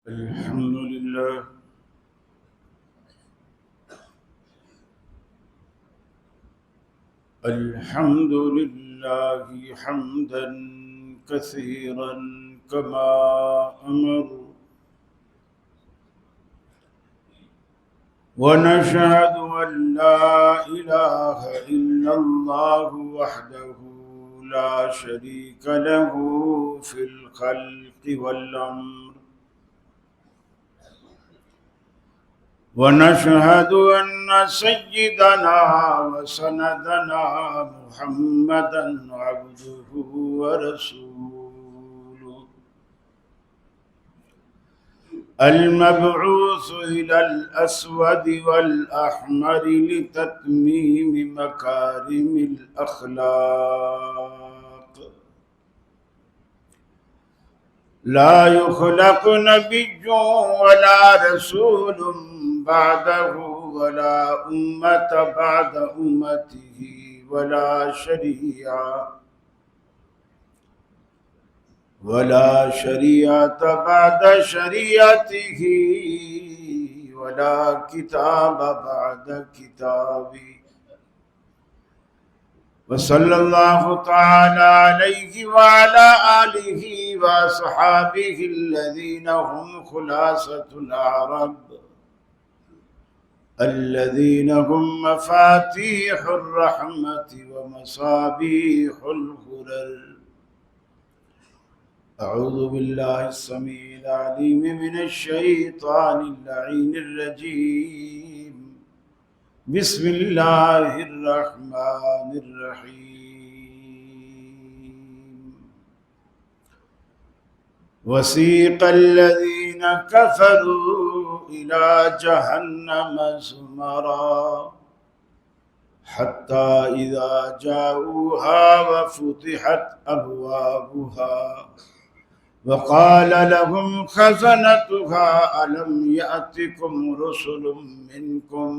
الحمد لله الحمد لله حمدا كثيرا كما أمر، ونشهد أن لا إله إلا الله وحده لا شريك له في الخلق والأمر، ونشهد أن سيدنا وسندنا محمدا عبده ورسوله المبعوث إلى الأسود والأحمر لتتميم مكارم الأخلاق. لا يخلق نبي ولا رسول بعده، ولا أمة بعد أمته، ولا شريعة بعد شريعته، ولا كتاب بعد كتابه. وصلى الله تعالى عليه وعلى آله وأصحابه الذين هم خلاصة العرب، الذين هم مفاتيح الرحمة ومصابيح الغرر. أعوذ بالله السميع العليم من الشيطان اللعين الرجيم. بسم الله الرحمن الرحيم. وسيق الذين كفروا إلى جهنم زمرا حتى إذا جاءوها وفتحت أبوابها وقال لهم خزنتها ألم يأتكم رسل منكم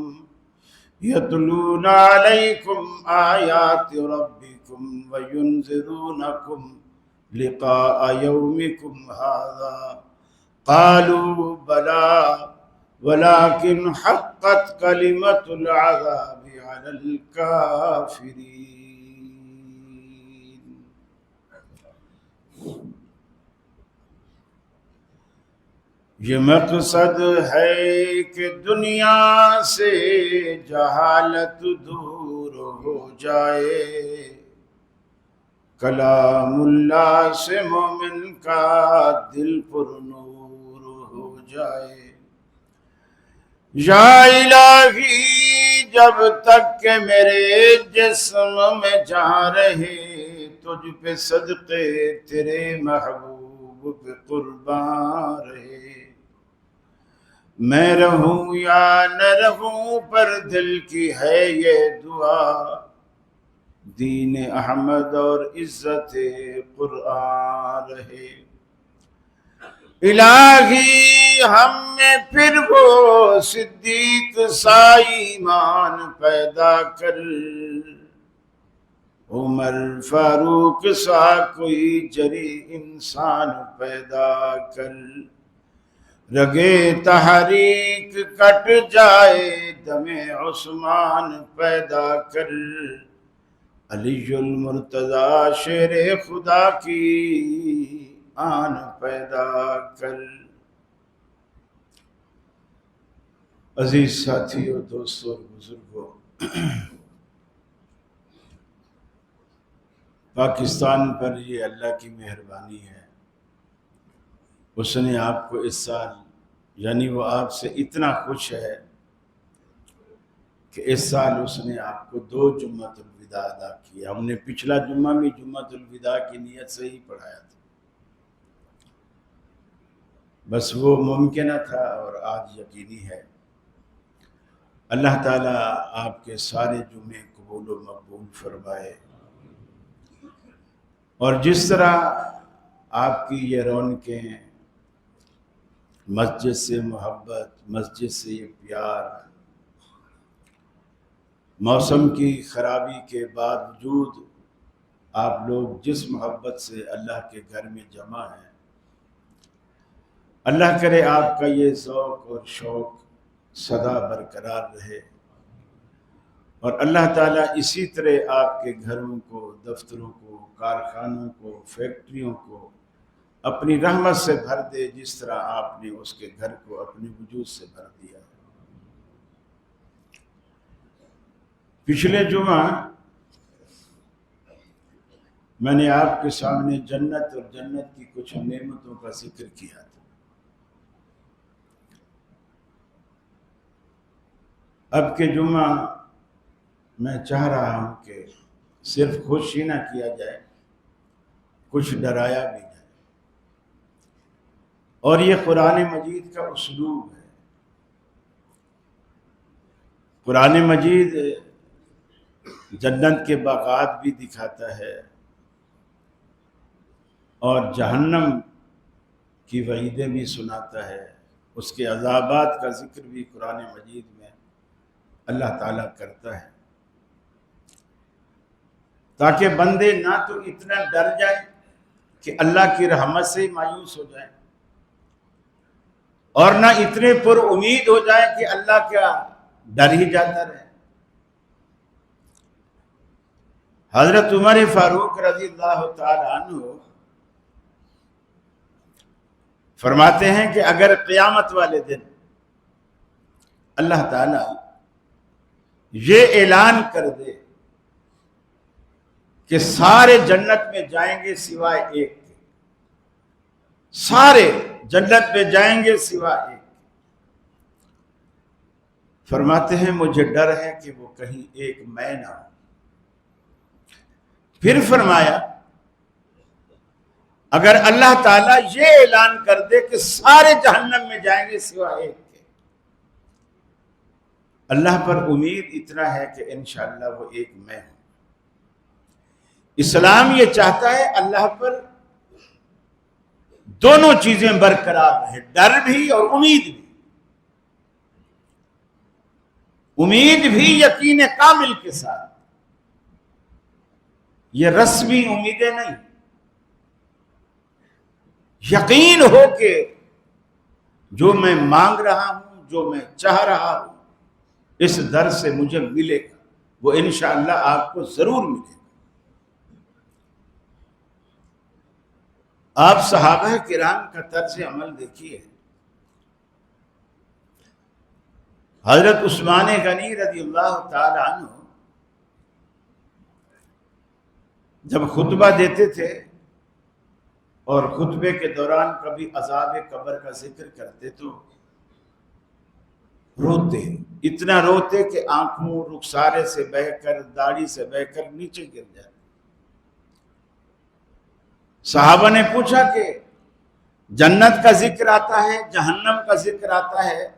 يتلون عليكم آيات ربكم وينذرونكم لقاء يومكم هذا؟ قالوا بلى ولكن حقت كلمة العذاب على الكافرين. یہ مقصد ہے کہ دنیا سے جہالت دور ہو جائے، کلام اللہ سے مومن کا دل پر نور ہو جائے۔ یا الہی جب تک کہ میرے جسم میں جان رہے، تجھ پہ صدقے تیرے محبوب پہ قربان رہے۔ میں رہوں یا نہ رہوں پر دل کی ہے یہ دعا، دین احمد اور عزت قرآن رہے۔ الہی ہم میں پھر وہ صدیق سا ایمان پیدا کر، عمر فاروق سا کوئی جری انسان پیدا کر، رگے تحریک کٹ جائے دم عثمان پیدا کر، علی المرتضی شیر خدا کی آن پیدا کر۔ عزیز ساتھیو، دوستو اور بزرگوں، پاکستان پر یہ اللہ کی مہربانی ہے، اس نے آپ کو اس سال یعنی وہ آپ سے اتنا خوش ہے کہ اس سال اس نے آپ کو 2 جمعۃ الوداع ادا کیا۔ ہم نے پچھلا جمعہ میں جمعۃ الوداع کی نیت سے ہی پڑھایا تھا، بس وہ ممکنہ تھا اور آج یقینی ہے۔ اللہ تعالیٰ آپ کے سارے جمعے قبول و مقبول فرمائے، اور جس طرح آپ کی یہ رونقیں، مسجد سے محبت، مسجد سے یہ پیار، موسم کی خرابی کے باوجود آپ لوگ جس محبت سے اللہ کے گھر میں جمع ہیں، اللہ کرے آپ کا یہ ذوق اور شوق سدا برقرار رہے، اور اللہ تعالیٰ اسی طرح آپ کے گھروں کو، دفتروں کو، کارخانوں کو، فیکٹریوں کو اپنی رحمت سے بھر دے، جس طرح آپ نے اس کے گھر کو اپنے وجود سے بھر دیا۔ پچھلے جمعہ میں نے آپ کے سامنے جنت اور جنت کی کچھ نعمتوں کا ذکر کیا تھا۔ اب کے جمعہ میں چاہ رہا ہوں کہ صرف خوش ہی نہ کیا جائے، کچھ ڈرایا بھی جائے، اور یہ قرآن مجید کا اسلوب ہے۔ قرآن مجید جنت کے باغات بھی دکھاتا ہے اور جہنم کی وعیدیں بھی سناتا ہے، اس کے عذابات کا ذکر بھی قرآن مجید میں اللہ تعالیٰ کرتا ہے، تاکہ بندے نہ تو اتنا ڈر جائیں کہ اللہ کی رحمت سے مایوس ہو جائیں، اور نہ اتنے پر امید ہو جائیں کہ اللہ کا ڈر ہی جاتا رہے۔ حضرت عمر فاروق رضی اللہ تعالی عنہ فرماتے ہیں کہ اگر قیامت والے دن اللہ تعالیٰ یہ اعلان کر دے کہ سارے جنت میں جائیں گے سوائے ایک کے، سارے جنت میں جائیں گے سوائے ایک، فرماتے ہیں مجھے ڈر ہے کہ وہ کہیں ایک میں نہ ہوں۔ پھر فرمایا اگر اللہ تعالیٰ یہ اعلان کر دے کہ سارے جہنم میں جائیں گے سوائے ایک کے، اللہ پر امید اتنا ہے کہ انشاءاللہ وہ ایک میں ہوں۔ اسلام یہ چاہتا ہے اللہ پر دونوں چیزیں برقرار رہیں، ڈر بھی اور امید بھی۔ امید بھی یقین کامل کے ساتھ، یہ رسمی امیدیں نہیں، یقین ہو کہ جو میں مانگ رہا ہوں، جو میں چاہ رہا ہوں، اس در سے مجھے ملے گا، وہ انشاءاللہ آپ کو ضرور ملے گا۔ آپ صحابہ کرام کا طرز عمل دیکھیے۔ حضرت عثمان غنی رضی اللہ تعالی عنہ جب خطبہ دیتے تھے اور خطبے کے دوران کبھی عذاب قبر کا ذکر کرتے تو روتے، اتنا روتے کہ آنکھوں رخسارے سے بہہ کر، داڑھی سے بہہ کر نیچے گر جاتے۔ صحابہ نے پوچھا کہ جنت کا ذکر آتا ہے، جہنم کا ذکر آتا ہے،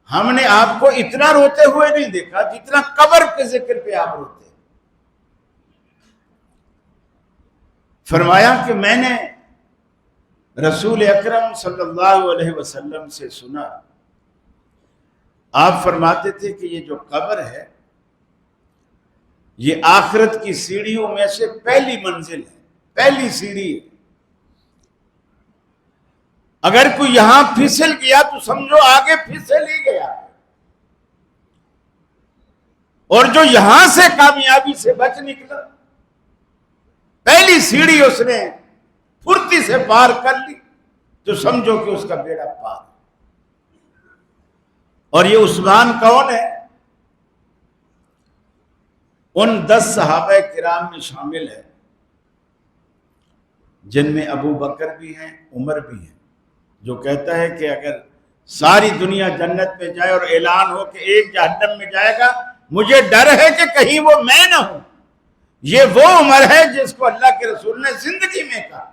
ہم نے آپ کو اتنا روتے ہوئے نہیں دیکھا جتنا قبر کے ذکر پہ آپ روتے۔ فرمایا کہ میں نے رسول اکرم صلی اللہ علیہ وسلم سے سنا، آپ فرماتے تھے کہ یہ جو قبر ہے یہ آخرت کی سیڑھیوں میں سے پہلی منزل ہے، پہلی سیڑھی ہے۔ اگر کوئی یہاں پھسل گیا تو سمجھو آگے پھسل ہی گیا، اور جو یہاں سے کامیابی سے بچ نکلا، پہلی سیڑھی اس نے پھرتی سے پار کر لی، تو سمجھو کہ اس کا بیڑا پار۔ اور یہ عثمان کون ہے؟ ان 10 صحابہ کرام میں شامل ہے جن میں ابو بکر بھی ہیں، عمر بھی ہیں، جو کہتا ہے کہ اگر ساری دنیا جنت میں جائے اور اعلان ہو کہ ایک جہنم میں جائے گا، مجھے ڈر ہے کہ کہیں وہ میں نہ ہوں۔ یہ وہ عمر ہے جس کو اللہ کے رسول نے زندگی میں کہا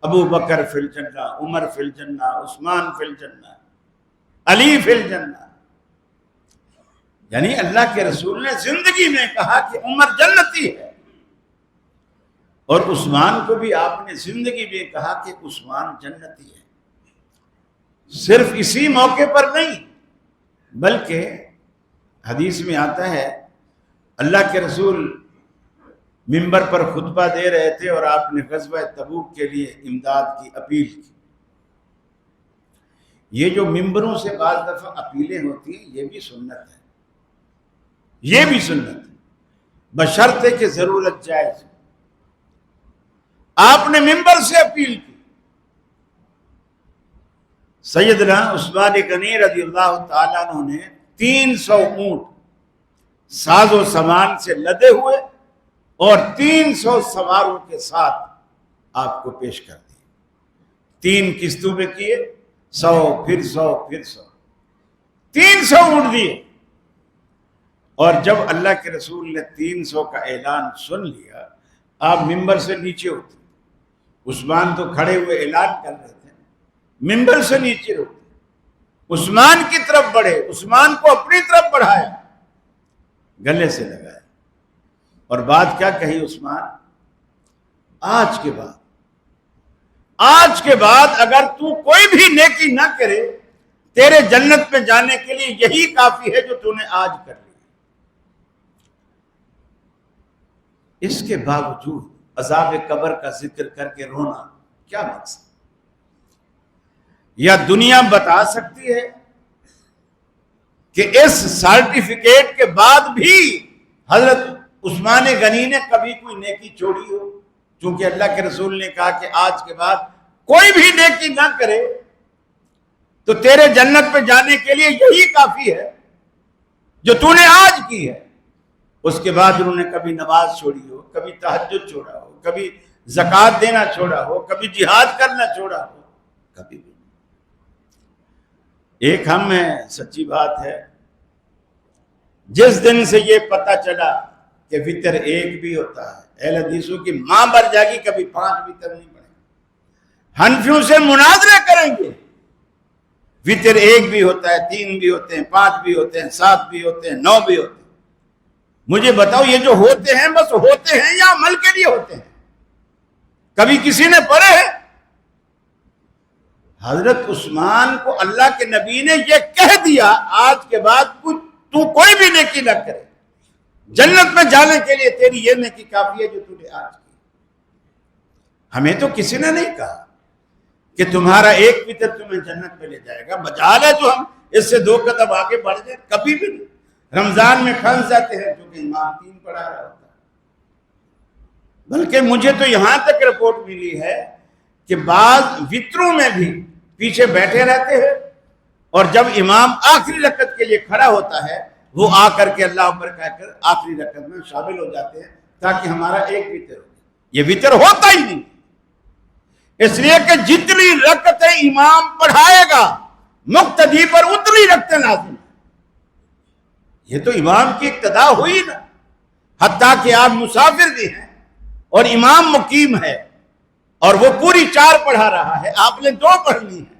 ابو بکر فی الجنہ، عمر فی الجنہ، عثمان فی الجنہ، علی فی الجنہ۔ یعنی اللہ کے رسول نے زندگی میں کہا کہ عمر جنتی ہے، اور عثمان کو بھی آپ نے زندگی میں کہا کہ عثمان جنتی ہے۔ صرف اسی موقع پر نہیں، بلکہ حدیث میں آتا ہے اللہ کے رسول منبر پر خطبہ دے رہے تھے اور آپ نے غزوہ تبوک کے لیے امداد کی اپیل کی۔ یہ جو ممبروں سے بعض دفعہ اپیلیں ہوتی ہیں یہ بھی سنت ہے، یہ بھی سنت ہے، بشرط ہے کہ ضرورت جائز۔ آپ نے ممبر سے اپیل کی، سیدنا عثمان غنی رضی اللہ تعالیٰ عنہ نے 300 اونٹ ساز و سامان سے لدے ہوئے اور 300 سواروں کے ساتھ آپ کو پیش کر دیے، 3 قسطوں میں کیے، 100 پھر 100 پھر 100، 300 اونٹ دیے۔ اور جب اللہ کے رسول نے 300 کا اعلان سن لیا، آپ ممبر سے نیچے ہوتے، عثمان تو کھڑے ہوئے اعلان کر رہے تھے، ممبر سے نیچے ہوتے، عثمان کی طرف بڑھے، عثمان کو اپنی طرف بڑھایا، گلے سے لگایا، اور بات کیا کہی عثمان؟ آج کے بعد اگر تو کوئی بھی نیکی نہ کرے، تیرے جنت میں جانے کے لیے یہی کافی ہے جو تو نے آج کر لی۔ اس کے باوجود عذاب قبر کا ذکر کر کے رونا کیا مقصد؟ یا دنیا بتا سکتی ہے کہ اس سرٹیفکیٹ کے بعد بھی حضرت عثمان غنی نے کبھی کوئی نیکی چھوڑی ہو؟ چونکہ اللہ کے رسول نے کہا کہ آج کے بعد کوئی بھی نیکی نہ کرے تو تیرے جنت پہ جانے کے لیے یہی کافی ہے جو تو نے آج کی ہے۔ اس کے بعد انہوں نے کبھی نماز چھوڑی ہو، کبھی تہجد چھوڑا ہو، کبھی زکوٰۃ دینا چھوڑا ہو، کبھی جہاد کرنا چھوڑا ہو، کبھی بھی۔ ایک ہم ہے، سچی بات ہے، جس دن سے یہ پتہ چلا کہ وتر ایک بھی ہوتا ہے، اہل حدیثوں کی ماں بر جاگی، کبھی 5 وتر نہیں پڑھیں، حنفیوں سے مناظرے کریں گے، وتر ایک بھی ہوتا ہے، 3 بھی ہوتے ہیں، 5 بھی ہوتے ہیں، 7 بھی ہوتے ہیں، 9 بھی ہوتے ہیں۔ مجھے بتاؤ یہ جو ہوتے ہیں بس ہوتے ہیں یا عمل کے لیے ہوتے ہیں؟ کبھی کسی نے پڑھے ہیں؟ حضرت عثمان کو اللہ کے نبی نے یہ کہہ دیا آج کے بعد تو کوئی بھی نیکی نہ کرے، جنت میں جانے کے لیے تیری یہ نیکی کافی ہے جو تو نے آج کی۔ ہمیں تو کسی نے نہیں کہا کہ تمہارا ایک وتر تمہیں جنت میں لے جائے گا، مجال ہے جو ہم اس سے 2 قدم آگے بڑھ جائیں، کبھی بھی نہیں۔ رمضان میں پھنس جاتے ہیں کیونکہ امام 3 پڑھا رہا ہوتا ہے، بلکہ مجھے تو یہاں تک رپورٹ ملی ہے کہ بعض وتروں میں بھی پیچھے بیٹھے رہتے ہیں، اور جب امام آخری رکعت کے لیے کھڑا ہوتا ہے وہ آ کر کے اللہ اکبر کہہ کر آخری رکعت میں شامل ہو جاتے ہیں تاکہ ہمارا ایک وتر ہو۔ یہ وتر ہوتا ہی نہیں، اس لیے کہ جتنی رکعتیں امام پڑھائے گا مقتدی پر اتنی رکعتیں لازم ہیں۔ یہ تو امام کی اقتدا ہوئی نا، حتیٰ کہ آپ مسافر بھی ہیں اور امام مقیم ہے اور وہ پوری 4 پڑھا رہا ہے، آپ نے 2 پڑھنی ہے،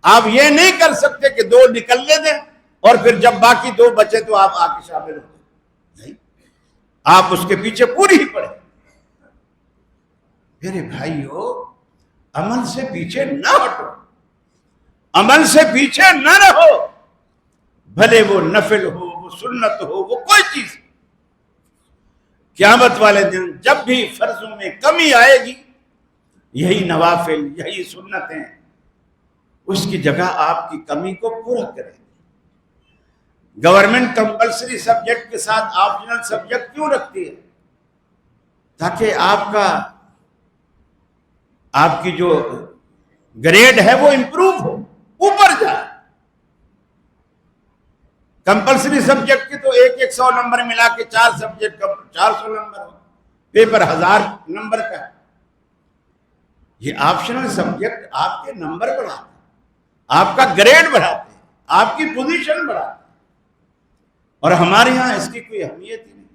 آپ یہ نہیں کر سکتے کہ 2 نکلنے دیں اور پھر جب باقی 2 بچے تو آپ آ کے شامل ہو جائیں، نہیں، آپ اس کے پیچھے پوری ہی پڑھیں۔ میرے بھائیو، عمل سے پیچھے نہ ہٹو، عمل سے پیچھے نہ رہو، بھلے وہ نفل ہو، وہ سنت ہو، وہ کوئی چیز۔ قیامت والے دن جب بھی فرضوں میں کمی آئے گی، یہی نوافل، یہی سنتیں اس کی جگہ آپ کی کمی کو پورا کریں گے۔ گورنمنٹ کمپلسری سبجیکٹ کے ساتھ آپشنل سبجیکٹ کیوں رکھتی ہے؟ تاکہ آپ کی جو گریڈ ہے وہ امپروو ہو، اوپر جائے۔ کمپلسری سبجیکٹ کے تو 100 نمبر ملا کے 4 سبجیکٹ کا 400 نمبر ہو، پیپر 1000 نمبر کا ہے۔ یہ آپشنل سبجیکٹ آپ کے نمبر بڑھاتے ہیں، آپ کا گریڈ بڑھاتے ہیں، آپ کی پوزیشن بڑھاتے ہیں، اور ہمارے ہاں اس کی کوئی اہمیت ہی نہیں۔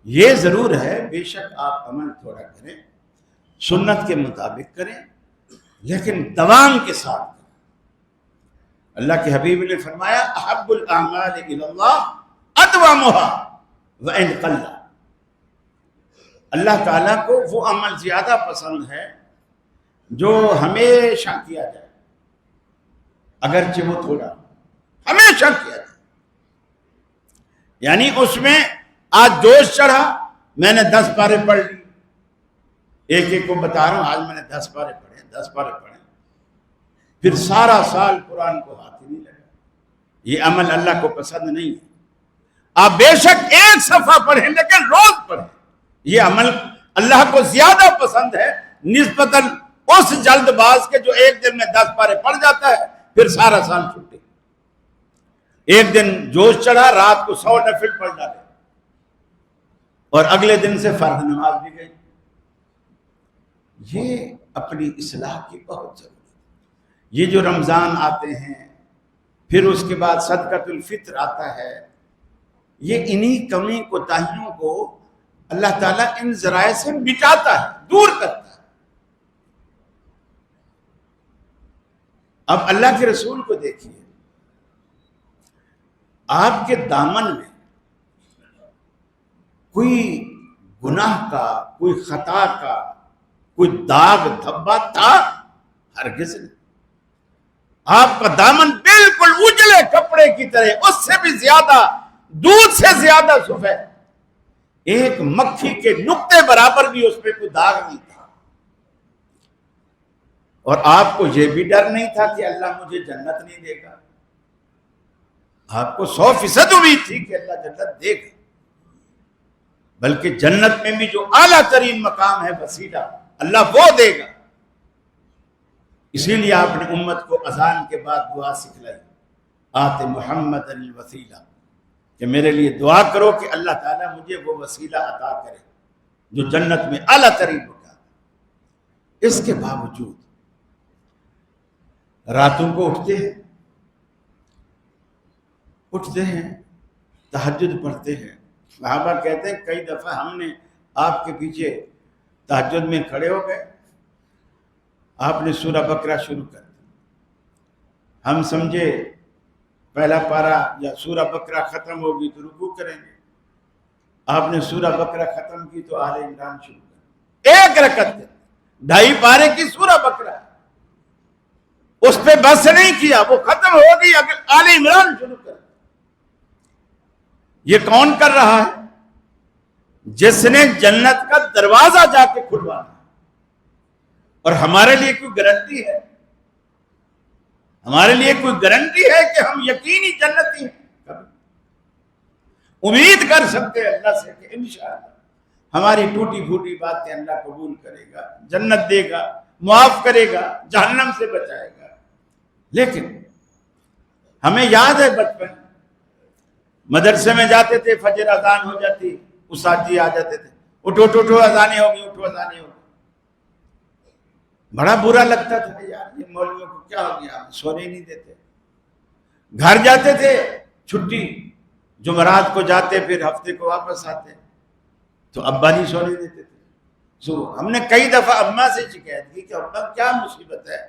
یہ ضرور ہے، بے شک آپ عمل تھوڑا کریں، سنت کے مطابق کریں، لیکن دوام کے ساتھ کریں۔ اللہ کے حبیب نے فرمایا احب الاعمال الی اللہ ادومها وان قل۔ اللہ تعالیٰ کو وہ عمل زیادہ پسند ہے جو ہمیشہ کیا جائے، اگرچہ وہ تھوڑا، ہمیشہ کیا جائے۔ یعنی اس میں آج جوش چڑھا، میں نے 10 پارے پڑھ لی، ایک کو بتا رہا ہوں، آج میں نے 10 پارے پڑھے، 10 پارے پڑھے، پھر سارا سال قرآن کو ہاتھ ہی نہیں لگا. یہ عمل اللہ کو پسند نہیں ہے. آپ بے شک ایک صفحہ پڑھیں لیکن روز پڑھیں. یہ عمل اللہ کو زیادہ پسند ہے نسبتاً اس جلد باز کے جو ایک دن میں 10 پارے پڑھ جاتا ہے پھر سارا سال چھٹی. ایک دن جوش چڑھا رات کو 100 نفل پڑھ ڈالے اور اگلے دن سے فرض نماز بھی گئی. یہ اپنی اصلاح کی بہت ضرورت ہے. یہ جو رمضان آتے ہیں پھر اس کے بعد صدقۃ الفطر آتا ہے، یہ انہی کمی کوتاہیوں کو اللہ تعالیٰ ان ذرائع سے مٹاتا ہے، دور کرتا ہے. اب اللہ کے رسول کو دیکھیے، آپ کے دامن میں کوئی گناہ کا، کوئی خطا کا، کوئی داغ دھبا تھا؟ ہرگز نہیں. آپ کا دامن بالکل اجلے کپڑے کی طرح، اس سے بھی زیادہ، دودھ سے زیادہ سفید. ایک مکھی کے نقطے برابر بھی اس پہ کوئی داغ نہیں تھا. اور آپ کو یہ بھی ڈر نہیں تھا کہ اللہ مجھے جنت نہیں دے گا. آپ کو 100% امید تھی کہ اللہ جنت دے گا، بلکہ جنت میں بھی جو اعلیٰ ترین مقام ہے وسیلہ، اللہ وہ دے گا. اسی لیے آپ نے امت کو اذان کے بعد دعا سکھلائی، آت محمد الوسیلہ، کہ میرے لیے دعا کرو کہ اللہ تعالیٰ مجھے وہ وسیلہ عطا کرے جو جنت میں اعلیٰ ترین مقام. اس کے باوجود راتوں کو اٹھتے ہیں تہجد پڑھتے ہیں. صحابہ کہتے ہیں کئی دفعہ ہم نے آپ کے پیچھے تہجد میں کھڑے ہو گئے، آپ نے سورہ بقرہ شروع کر دی، ہم سمجھے پہلا پارہ یا سورہ بقرہ ختم ہوگی تو رکوع کریں گے. آپ نے سورہ بقرہ ختم کی تو آل عمران شروع کر. ایک رکعت 2.5 پارے کی سورہ بقرہ، اس پہ بس نہیں کیا، وہ ختم ہو گئی، آل عمران شروع کر. یہ کون کر رہا ہے؟ جس نے جنت کا دروازہ جا کے کھلوانا. اور ہمارے لیے کوئی گارنٹی ہے؟ ہمارے لیے کوئی گارنٹی ہے کہ ہم یقینی جنتی ہیں؟ امید کر سکتے ہیں اللہ سے کہ انشاءاللہ ہماری ٹوٹی پھوٹی باتیں اللہ قبول کرے گا، جنت دے گا، معاف کرے گا، جہنم سے بچائے گا. لیکن ہمیں یاد ہے بچپن مدرسے میں جاتے تھے، فجر اذان ہو جاتی، استاد جی آ جاتے تھے، اٹھو اذانیں ہوگی، اٹھو اذانیں ہوگی. بڑا برا لگتا تھا یار یہ مولویوں کو کیا ہو گیا، سونے نہیں دیتے. گھر جاتے تھے چھٹی، جمعرات کو جاتے پھر ہفتے کو واپس آتے تو ابا نہیں سونے دیتے تھے. ہم نے کئی دفعہ اماں سے شکایت کی کہ ابا کیا مصیبت ہے،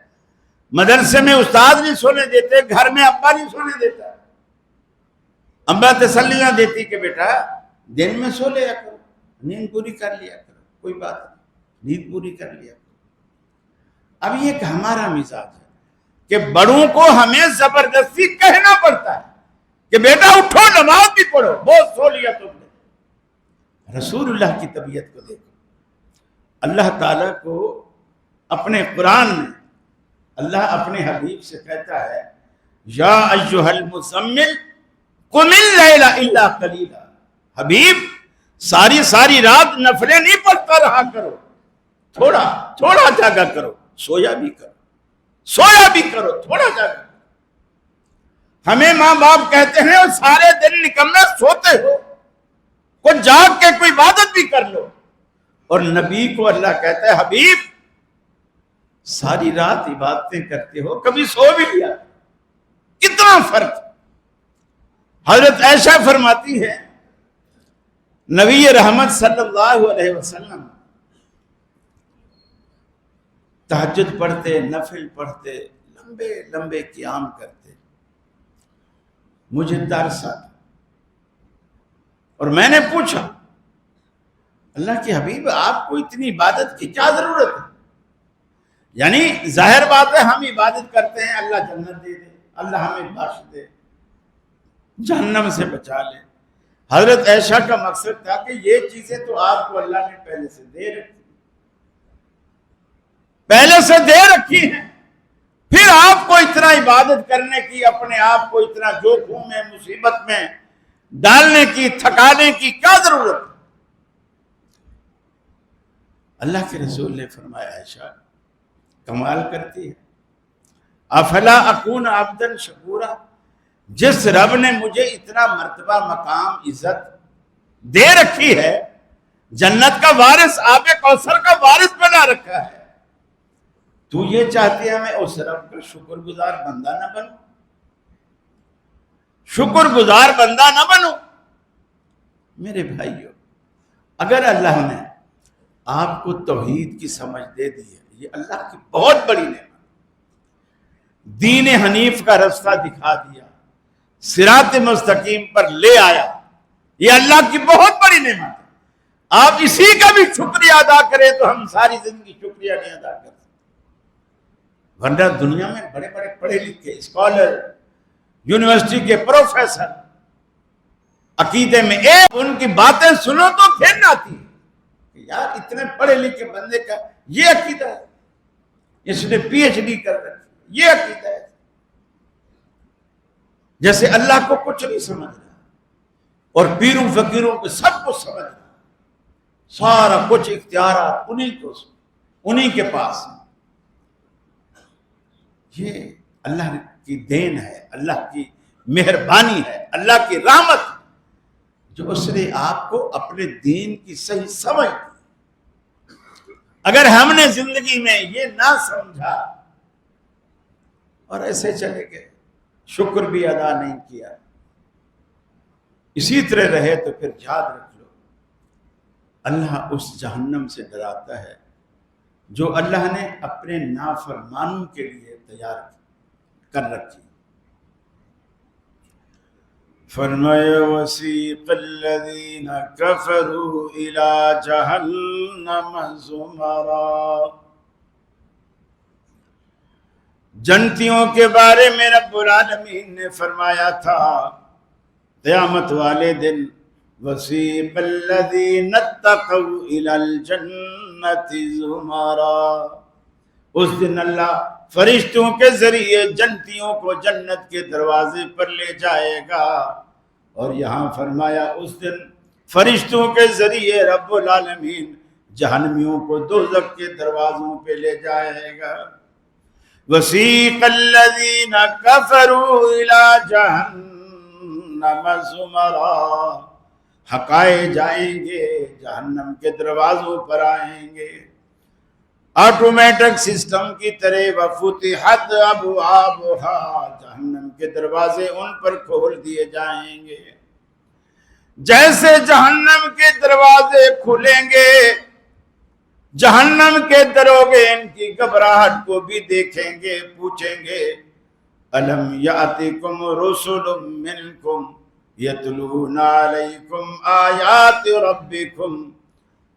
مدرسے میں استاد نہیں سونے دیتے، گھر میں ابا نہیں سونے دیتا. اماں تسلیاں دیتی کہ بیٹا دن میں سو لیا کرو، نیند پوری کر لیا کرو، کوئی بات نہیں، نیند پوری کر لیا کرو. اب یہ کہ ہمارا مزاج ہے کہ بڑوں کو ہمیں زبردستی کہنا پڑتا ہے کہ بیٹا اٹھو نماز بھی پڑھو، بہت سو لیا تم نے. رسول اللہ کی طبیعت کو دیکھو. اللہ تعالیٰ کو اپنے قرآن میں اللہ اپنے حبیب سے کہتا ہے یا ایھا المزمل قم اللیل الا قلیلا. حبیب ساری رات نفلیں نہیں پڑھتا رہا کرو، تھوڑا جاگا کرو، سویا بھی کرو، تھوڑا جاگا کرو. ہمیں ماں باپ کہتے ہیں اور سارے دن نکمنا سوتے ہو، کوئی جاگ کے کوئی عبادت بھی کر لو. اور نبی کو اللہ کہتا ہے حبیب ساری رات عبادتیں کرتے ہو، کبھی سو بھی لیا. کتنا فرق. حضرت عائشہ فرماتی ہے نبی رحمت صلی اللہ علیہ وسلم تہجد پڑھتے، نفل پڑھتے، لمبے لمبے قیام کرتے. مجھے ترس آتا اور میں نے پوچھا اللہ کے حبیب آپ کو اتنی عبادت کی کیا ضرورت ہے؟ یعنی ظاہر بات ہے ہم عبادت کرتے ہیں اللہ جنت دے دے، اللہ ہمیں بخش دے، جہنم سے بچا لے. حضرت عائشہ کا مقصد تھا کہ یہ چیزیں تو آپ کو اللہ نے پہلے سے دے رکھی ہیں، پھر آپ کو اتنا عبادت کرنے کی، اپنے آپ کو اتنا جوخوں میں مصیبت میں ڈالنے کی، تھکانے کی کیا ضرورت؟ اللہ کے رسول نے فرمایا عائشہ کمال کرتی ہے، افلا اکون عبدا شکورا، جس رب نے مجھے اتنا مرتبہ، مقام، عزت دے رکھی ہے، جنت کا وارث، آب کوثر کا وارث بنا رکھا ہے، تو یہ چاہتی ہے میں اس رب کا شکر گزار بندہ نہ بنوں؟ شکر گزار بندہ نہ بنوں؟ میرے بھائیو، اگر اللہ نے آپ کو توحید کی سمجھ دے دی ہے، یہ اللہ کی بہت بڑی نعمت، دین حنیف کا راستہ دکھا دیا، صراط مستقیم پر لے آیا، یہ اللہ کی بہت بڑی نعمت ہے۔ آپ اسی کا بھی شکریہ ادا کریں تو ہم ساری زندگی شکریہ نہیں ادا کر سکتے، ورنہ دنیا میں بڑے بڑے پڑھے لکھے اسکالر، یونیورسٹی کے پروفیسر، عقیدے میں ایک ان کی باتیں سنو تو پھر نہ آتی ہے، یار اتنے پڑھے لکھے بندے کا یہ عقیدہ ہے، اس نے پی ایچ ڈی کر رکھی، یہ عقیدہ ہے، جیسے اللہ کو کچھ نہیں سمجھ رہا اور پیروں فقیروں کو سب کچھ سمجھ رہا، سارا کچھ اختیارات انہی کے پاس۔ یہ اللہ کی دین ہے، اللہ کی مہربانی ہے، اللہ کی رحمت، جو اس نے آپ کو اپنے دین کی صحیح سمجھ دی۔ اگر ہم نے زندگی میں یہ نہ سمجھا اور ایسے چلے گئے، شکر بھی ادا نہیں کیا، اسی طرح رہے، تو پھر یاد رکھ لو اللہ اس جہنم سے ڈراتا ہے جو اللہ نے اپنے نافرمانوں کے لیے تیار کر رکھی۔ فرمایا وسیق الذین کفروا الی جہنم زمرا، جنتیوں کے بارے میں رب العالمین نے فرمایا تھا قیامت والے دن، وسیق الذین اتقوا الی الجنۃ زمرا، اس دن اللہ فرشتوں کے ذریعے جنتیوں کو جنت کے دروازے پر لے جائے گا، اور یہاں فرمایا اس دن فرشتوں کے ذریعے رب العالمین جہنمیوں کو دوزخ کے دروازوں پہ لے جائے گا۔ وسیق الذین کفروا الی جہنم زمرا، ہقائے جائیں گے، جہنم کے دروازوں پر آئیں گے، آٹومیٹک سسٹم کی طرح، وفتحت ابوابها، جہنم کے دروازے ان پر کھول دیے جائیں گے۔ جیسے جہنم کے دروازے کھلیں گے، جہنم کے دروگے ان کی گھبراہٹ کو بھی دیکھیں گے، پوچھیں گے الم یاتکم رسل منکم یتلون علیکم آیات ربکم،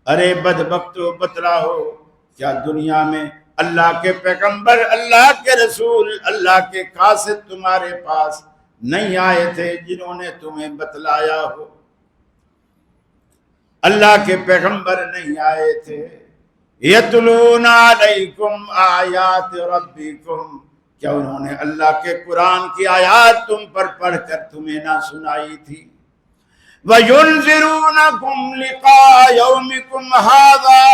ارے بدبختو بتلاؤ، کیا دنیا میں اللہ کے پیغمبر، اللہ کے رسول، اللہ کے قاصد تمہارے پاس نہیں آئے تھے جنہوں نے تمہیں بتلایا ہو؟ اللہ کے پیغمبر نہیں آئے تھے؟ یتلون علیکم آیات ربکم، کیا انہوں نے اللہ کے قرآن کی آیات تم پر پڑھ کر تمہیں نہ سنائی تھی؟ وَيُنذِرُونَكُمْ لِقَاءَ يَوْمِكُمْ هَذَا،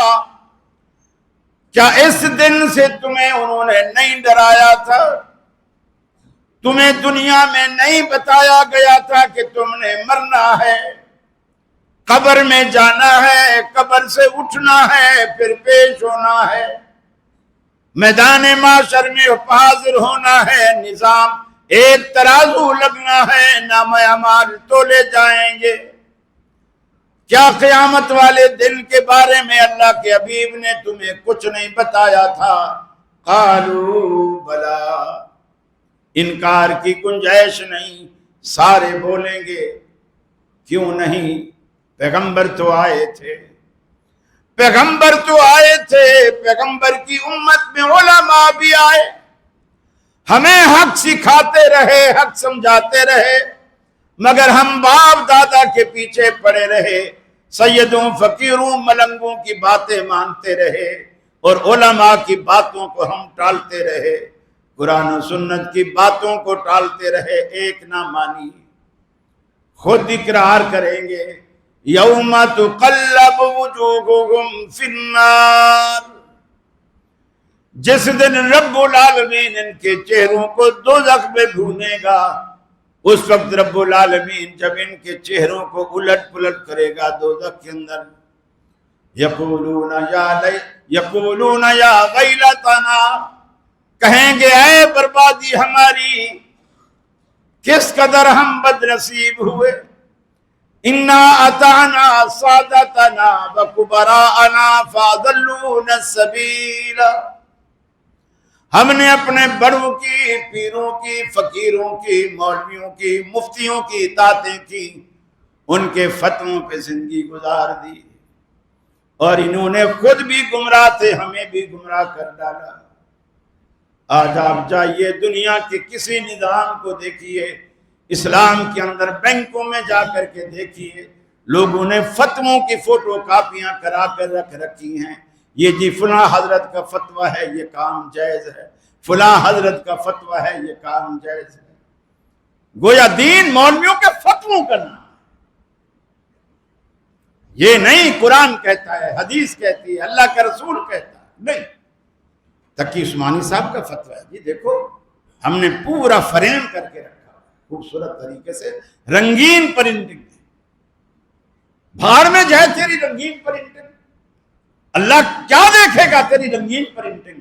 کیا اس دن سے تمہیں انہوں نے نہیں ڈرایا تھا؟ تمہیں دنیا میں نہیں بتایا گیا تھا کہ تم نے مرنا ہے، قبر میں جانا ہے، قبر سے اٹھنا ہے، پھر پیش ہونا ہے، میدان معاشر میں حاضر ہونا ہے، نظام ایک ترازو لگنا ہے، نام اعمال تولے جائیں گے؟ کیا قیامت والے دن کے بارے میں اللہ کے حبیب نے تمہیں کچھ نہیں بتایا تھا؟ قالوا بلا، انکار کی گنجائش نہیں، سارے بولیں گے کیوں نہیں، پیغمبر تو آئے تھے، پیغمبر تو آئے تھے، پیغمبر کی امت میں علماء بھی آئے، ہمیں حق سکھاتے رہے، حق سمجھاتے رہے، مگر ہم باپ دادا کے پیچھے پڑے رہے، سیدوں فقیروں ملنگوں کی باتیں مانتے رہے، اور علماء کی باتوں کو ہم ٹالتے رہے۔ قرآن و سنت کی باتوں کو ٹالتے رہے، ایک نہ مانی، خود اقرار کریں گے یوم تقلب وجوہہم فی النار، جس دن رب العالمین ان کے چہروں کو دوزخ میں بھونے گا، اس وقت رب العالمین جب ان کے چہروں کو الٹ پلٹ کرے گا دوزخ کے اندر، یقولون یا ویلتنا، کہیں گے اے بربادی ہماری، کس قدر ہم بد نصیب ہوئے، انا اطعنا سادتنا وکبراءنا فاضلونا السبیل، ہم نے اپنے بڑوں کی، پیروں کی، فقیروں کی، مولویوں کی، مفتیوں کی اطاعتیں کی، ان کے فتووں پہ زندگی گزار دی، اور انہوں نے خود بھی گمراہ تھے، ہمیں بھی گمراہ کر ڈالا۔ آج آپ جائیے دنیا کے کسی نظام کو دیکھیے، اسلام کے اندر بینکوں میں جا کر کے دیکھیے، لوگوں نے فتووں کی فوٹو کاپیاں کرا کر رکھ رکھی ہیں، یہ جی فلاں حضرت کا فتویٰ ہے، یہ کام جائز ہے، فلاں حضرت کا فتویٰ ہے، یہ کام جائز ہے۔ گویا دین مولویوں کے فتووں کا نام، یہ نہیں قرآن کہتا ہے، حدیث کہتی ہے، اللہ کا رسول کہتا ہے، نہیں، تقی عثمانی صاحب کا فتویٰ ہے، جی دیکھو ہم نے پورا فریم کر کے رکھا خوبصورت طریقے سے، رنگین پرنٹنگ، بھاڑ میں جائے تیری رنگین پرنٹنگ، اللہ کیا دیکھے گا تیری رنگین پرنٹنگ؟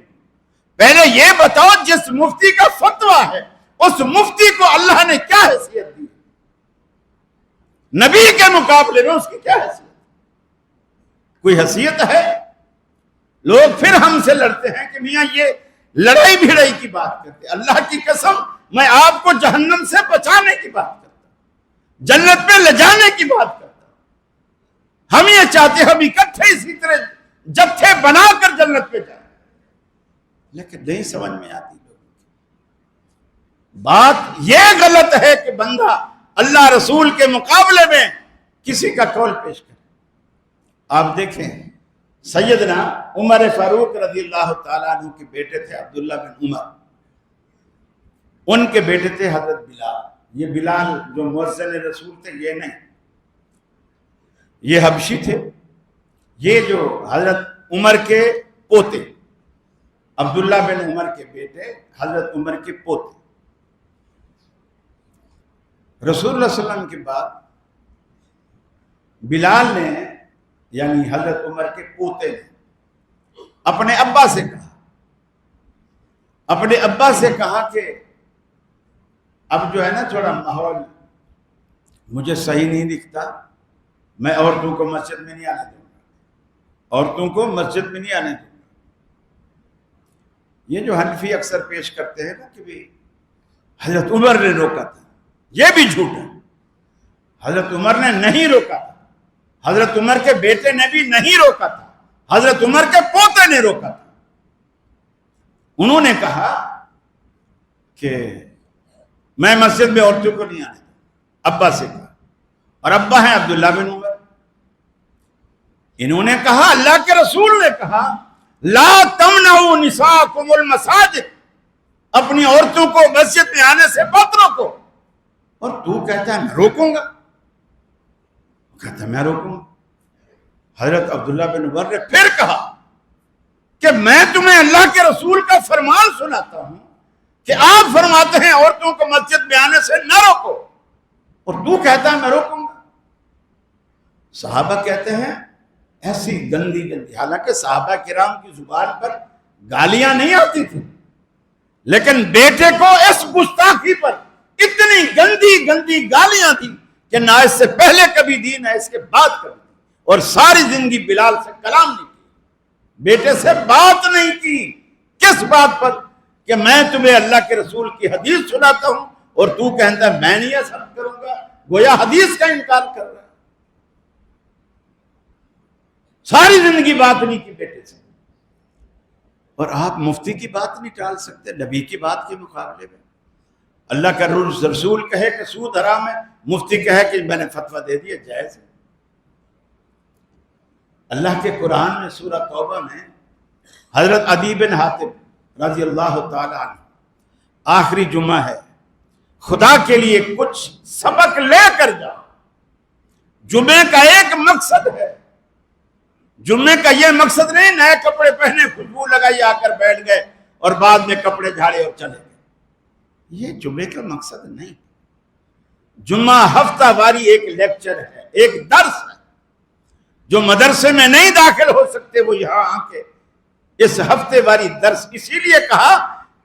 پہلے یہ بتاؤ جس مفتی کا فتویٰ ہے اس مفتی کو اللہ نے کیا حیثیت دی، نبی کے مقابلے میں اس کی کیا حیثیت؟ کوئی حیثیت ہے؟ لوگ پھر ہم سے لڑتے ہیں کہ میاں یہ لڑائی بھیڑائی کی بات کرتے، اللہ کی قسم میں آپ کو جہنم سے بچانے کی بات کرتا ہوں، جنت میں لے جانے کی بات کرتا ہوں، ہم یہ چاہتے ہم اکٹھے اسی طرح جتھے بنا کر جنت پہ جائیں، لیکن نہیں سمجھ میں آتی لوگوں کی بات۔ یہ غلط ہے کہ بندہ اللہ رسول کے مقابلے میں کسی کا قول پیش کرے۔ آپ دیکھیں سیدنا عمر فاروق رضی اللہ تعالیٰ عنہ کے بیٹے تھے عبداللہ بن عمر، ان کے بیٹے تھے حضرت بلال۔ یہ بلال جو مؤذن رسول تھے یہ نہیں، یہ حبشی تھے، یہ جو حضرت عمر کے پوتے، عبداللہ بن عمر کے بیٹے، حضرت عمر کے پوتے۔ رسول اللہ صلی اللہ علیہ وسلم کے بعد بلال نے، یعنی حضرت عمر کے پوتے نے اپنے ابا سے کہا کہ اب جو ہے نا تھوڑا ماحول مجھے صحیح نہیں دکھتا، میں عورتوں کو مسجد میں نہیں آنے دوں گا، عورتوں کو مسجد میں نہیں آنے دوں گا۔ یہ جو حنفی اکثر پیش کرتے ہیں نا کہ بھی حضرت عمر نے روکا تھا، یہ بھی جھوٹ ہے، حضرت عمر نے نہیں روکا تھا، حضرت عمر کے بیٹے نے بھی نہیں روکا تھا، حضرت عمر کے پوتے نے روکا تھا۔ انہوں نے کہا کہ میں مسجد میں عورتوں کو نہیں آنے دوں، ابا سے کہا، اور ابا ہیں عبداللہ بن عمر۔ انہوں نے کہا، اللہ کے رسول نے کہا لا تمنعوا نساءکم المساجد، اپنی عورتوں کو مسجد میں آنے سے مت روکو، اور تو کہتا ہے میں روکوں گا، کہتا ہے میں روکوں گا۔ حضرت عبداللہ بن عمر نے پھر کہا کہ میں تمہیں اللہ کے رسول کا فرمان سناتا ہوں کہ آپ فرماتے ہیں عورتوں کو مسجد میں آنے سے نہ روکو، اور تو کہتا ہے میں روکوں گا۔ صحابہ کہتے ہیں ایسی گندی، حالانکہ صحابہ کرام کی زبان پر گالیاں نہیں آتی تھی، لیکن بیٹے کو اس گستاخی پر اتنی گندی گالیاں دی کہ نہ اس سے پہلے کبھی دی نہ اس کے بعد کبھی دی، اور ساری زندگی بلال سے کلام نہیں کی، بیٹے سے بات نہیں کی۔ کس بات پر؟ کہ میں تمہیں اللہ کے رسول کی حدیث سناتا ہوں اور تو کہتا ہے میں نہیں ایسا کروں گا، گویا حدیث کا انکار کر رہا ہے۔ ساری زندگی بات نہیں کی بیٹے سے، اور آپ مفتی کی بات نہیں ٹال سکتے نبی کی بات کے مقابلے میں۔ اللہ کا رسول کہے کہ سود حرام ہے، مفتی کہے کہ میں نے فتویٰ دے دیا جائز ہے۔ اللہ کے قرآن میں سورہ توبہ میں حضرت عدی بن حاتم رضی اللہ تعالیٰ عنہ آخری جمعہ ہے، خدا کے لیے کچھ سبق لے کر جاؤ۔ جمعے کا ایک مقصد ہے، جمعے کا یہ مقصد نہیں نئے کپڑے پہنے خوشبو لگائی آ کر بیٹھ گئے اور بعد میں کپڑے جھاڑے اور چلے گئے، یہ جمعے کا مقصد نہیں۔ جمعہ ہفتہ واری ایک لیکچر ہے، ایک درس ہے۔ جو مدرسے میں نہیں داخل ہو سکتے وہ یہاں آ کے اس ہفتے واری درس اسی لیے کہا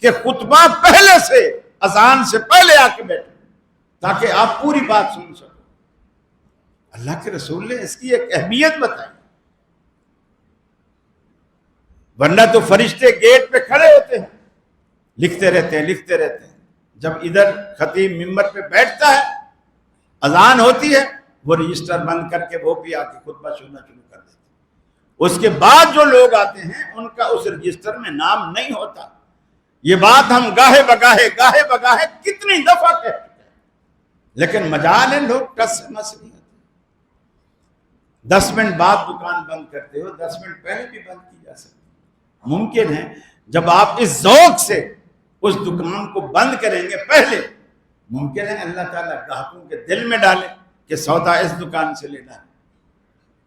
کہ خطبہ پہلے سے، اذان سے پہلے آ کے بیٹھے تاکہ آپ پوری بات سن سکو۔ اللہ کے رسول نے اس کی ایک اہمیت بتائی، ورنہ تو فرشتے گیٹ پہ کھڑے ہوتے ہیں، لکھتے رہتے ہیں۔ جب ادھر خطیب ممبر پہ بیٹھتا ہے، اذان ہوتی ہے، وہ رجسٹر بند کر کے وہ بھی آ کے خطبہ سننا شروع کر دیتے ہیں۔ اس کے بعد جو لوگ آتے ہیں ان کا اس رجسٹر میں نام نہیں ہوتا۔ یہ بات ہم گاہے بگاہے کتنی دفعہ کہتے ہیں، لیکن مجال ہے لوگ ٹس سے مس نہیں ہوتے۔ 10 منٹ بعد دکان بند کرتے ہو، 10 منٹ پہلے بھی بند کی جا سکتی۔ ممکن ہے جب آپ اس ذوق سے اس دکان کو بند کریں گے پہلے، ممکن ہے اللہ تعالیٰ گاہکوں کے دل میں ڈالے کہ سودا اس دکان سے لینا ہے۔